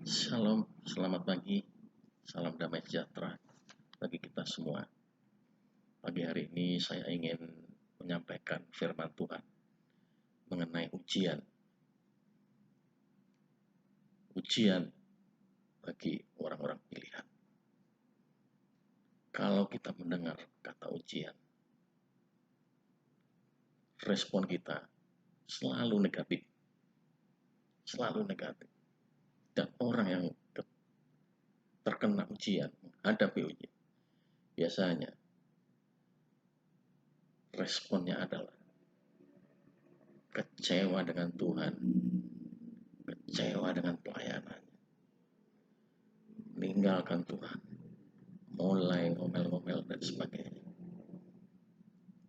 Shalom, selamat pagi, salam damai sejahtera bagi kita semua. Pagi hari ini saya ingin menyampaikan firman Tuhan mengenai ujian. Ujian bagi orang-orang pilihan. Kalau kita mendengar kata ujian, respon kita selalu negatif. Selalu negatif. Dan orang yang terkena ujian, menghadapi ujian, biasanya responnya adalah kecewa dengan Tuhan, kecewa dengan pelayanannya, meninggalkan Tuhan, mulai ngomel-ngomel dan sebagainya.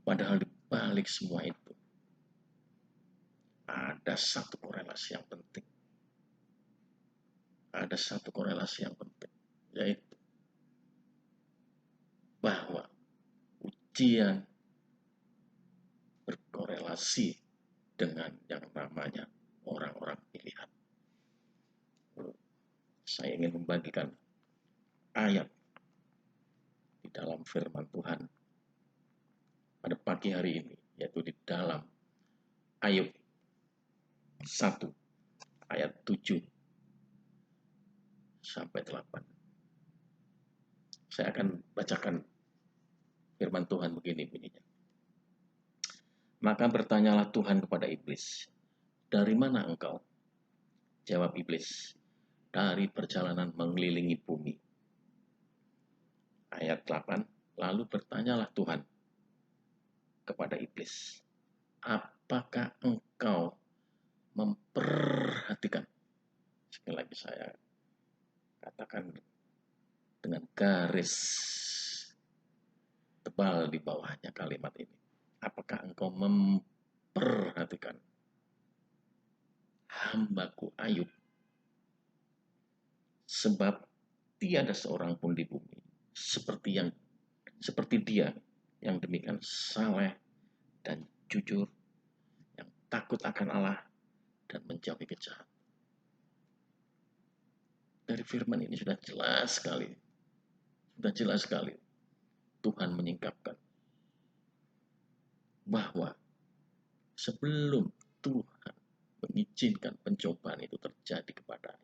Padahal di balik semua itu ada satu korelasi yang penting. Ada satu korelasi yang penting, yaitu bahwa ujian berkorelasi dengan yang namanya orang-orang pilihan. Saya ingin membagikan ayat di dalam firman Tuhan pada pagi hari ini, yaitu di dalam Ayub 1 ayat 7 sampai 8. Saya akan bacakan firman Tuhan begini bunyinya. Maka bertanyalah Tuhan kepada iblis, "Dari mana engkau?" Jawab iblis, "Dari perjalanan mengelilingi bumi." Ayat 8, lalu bertanyalah Tuhan kepada iblis, "Apakah engkau memperhatikan?" Sekali lagi saya katakan dengan garis tebal di bawahnya kalimat ini. Apakah engkau memperhatikan hambaku Ayub? Sebab tiada seorang pun di bumi seperti dia yang demikian saleh dan jujur, yang takut akan Allah dan menjauhi kejahatan. Dari firman ini sudah jelas sekali Tuhan menyingkapkan bahwa sebelum Tuhan mengizinkan pencobaan itu terjadi kepada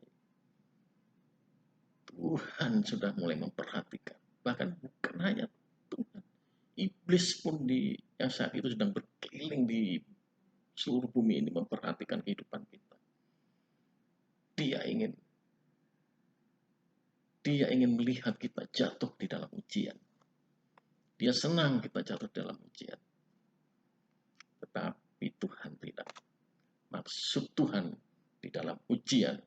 Tuhan sudah mulai memperhatikan. Bahkan bukan hanya Tuhan, iblis pun yang saat itu sedang berkeliling di seluruh bumi ini memperhatikan kehidupan kita. Dia ingin melihat kita jatuh di dalam ujian. Dia senang kita jatuh dalam ujian. Tetapi Tuhan tidak. Maksud Tuhan di dalam ujian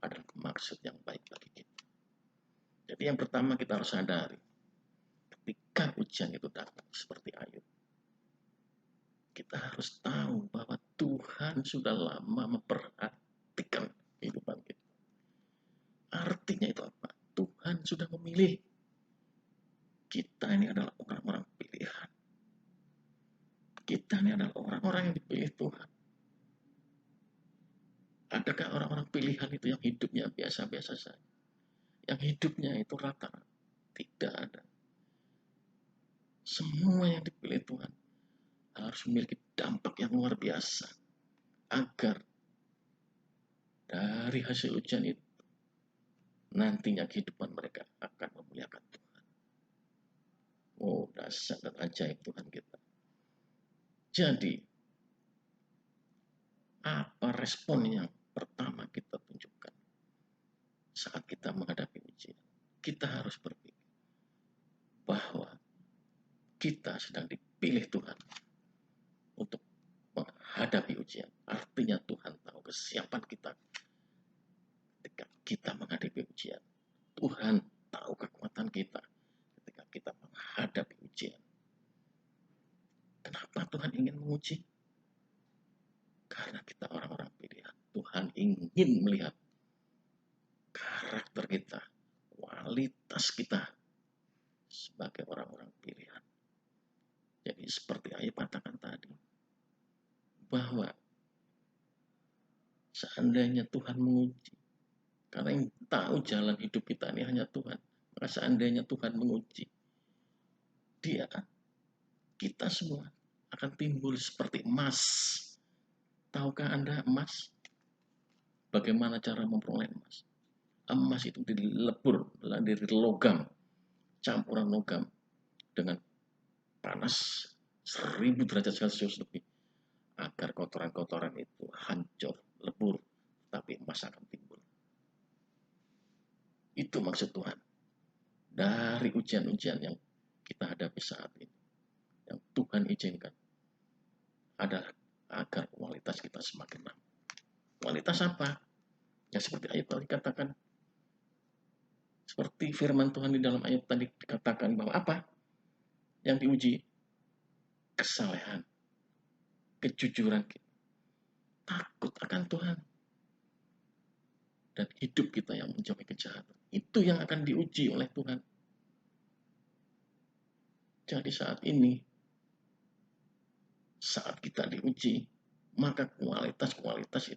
adalah maksud yang baik bagi kita. Jadi yang pertama kita harus sadari, ketika ujian itu datang seperti Ayub, kita harus tahu bahwa Tuhan sudah lama memperhatikan kehidupan kita. Artinya itu apa? Tuhan sudah memilih. Kita ini adalah orang-orang pilihan. Kita ini adalah orang-orang yang dipilih Tuhan. Adakah orang-orang pilihan itu yang hidupnya biasa-biasa saja? Yang hidupnya itu rata-rata? Tidak ada. Semua yang dipilih Tuhan harus memiliki dampak yang luar biasa agar dari hasil ujian itu nantinya kehidupan mereka akan memuliakan Tuhan. Oh, dahsyat dan ajaib Tuhan kita. Jadi, apa respon yang pertama kita tunjukkan saat kita menghadapi ujian? Kita harus berpikir bahwa kita sedang dipilih Tuhan untuk menghadapi ujian. Artinya Tuhan tahu kesiapan kita ketika kita menghadapi ujian. Tuhan tahu kekuatan kita ketika kita menghadapi ujian. Kenapa Tuhan ingin menguji? Karena kita orang-orang pilihan. Tuhan ingin melihat karakter kita, kualitas kita sebagai orang-orang pilihan. Jadi seperti Ayub katakan tadi, bahwa seandainya Tuhan menguji Karena yang tahu jalan hidup kita ini hanya Tuhan. Maka seandainya Tuhan menguji, kita semua akan timbul seperti emas. Tahukah Anda emas? Bagaimana cara memperoleh emas? Emas itu dilebur dari logam, campuran logam dengan panas 1000 derajat Celcius lebih, agar kotoran-kotoran itu hancur, lebur, tapi emas akan timbul. Itu maksud Tuhan. Dari ujian-ujian yang kita hadapi saat ini, yang Tuhan izinkan, adalah agar kualitas kita semakin naik. Kualitas apa? Ya seperti ayat tadi katakan, seperti firman Tuhan di dalam ayat tadi dikatakan bahwa apa yang diuji? Kesalehan, kejujuran kita, takut akan Tuhan, dan hidup kita yang menjauhi kejahatan. Itu yang akan diuji oleh Tuhan. Jadi saat ini, saat kita diuji, maka kualitas-kualitas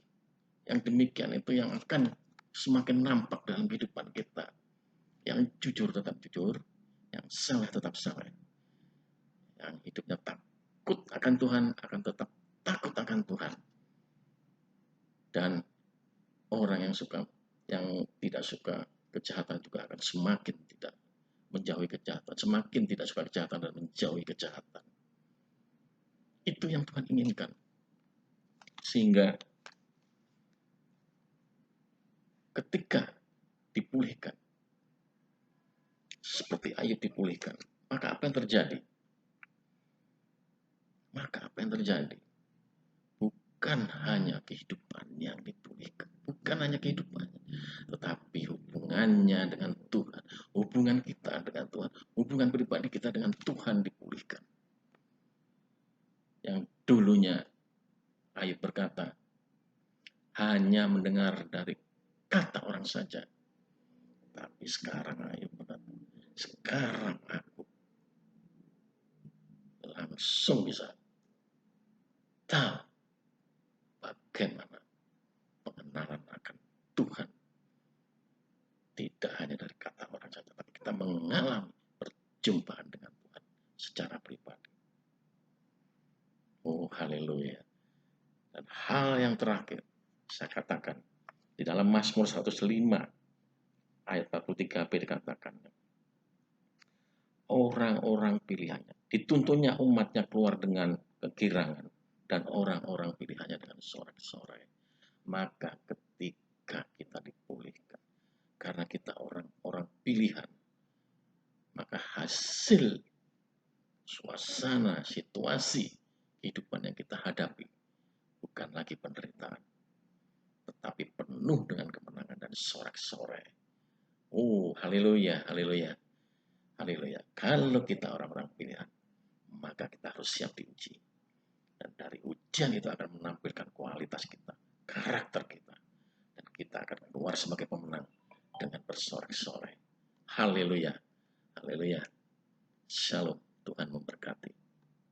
yang demikian itu yang akan semakin nampak dalam kehidupan kita. Yang jujur tetap jujur, yang salah tetap salah. Yang hidupnya takut akan Tuhan, akan tetap takut akan Tuhan. Dan orang yang tidak suka kejahatan juga akan semakin tidak menjauhi kejahatan, semakin tidak suka kejahatan dan menjauhi kejahatan. Itu yang Tuhan inginkan. Sehingga ketika dipulihkan, seperti Ayub dipulihkan, maka apa yang terjadi? Bukan hanya kehidupan yang dipulihkan, bukan hanya kehidupannya, tetapi hubungannya dengan Tuhan, hubungan kita dengan Tuhan, hubungan pribadi kita dengan Tuhan dipulihkan. Yang dulunya Ayub berkata, hanya mendengar dari kata orang saja. Tapi sekarang Ayub berkata, sekarang aku langsung bisa tahu bagaimana pengenalan akan Tuhan. Tidak hanya dari kata orang saja, tapi kita mengalami perjumpaan dengan Tuhan secara pribadi. Oh, haleluya. Dan hal yang terakhir, saya katakan, di dalam Mazmur 105, ayat 43b dikatakan, orang-orang pilihannya, dituntunnya umatnya keluar dengan kegirangan, dan orang-orang pilihannya dengan sorak-sorai. Maka ketika kita dipulihkan, karena kita orang-orang pilihan, maka hasil suasana, situasi kehidupan yang kita hadapi bukan lagi penderitaan, tetapi penuh dengan kemenangan dan sorak-sorai. Oh, haleluya, haleluya, haleluya. Kalau kita orang-orang pilihan, maka kita harus siap diuji. Dan dari ujian itu akan menampilkan kualitas kita, karakter kita. Dan kita akan keluar sebagai pemenang dengan bersorak-sorai. Haleluya, haleluya. Shalom, Tuhan memberkati.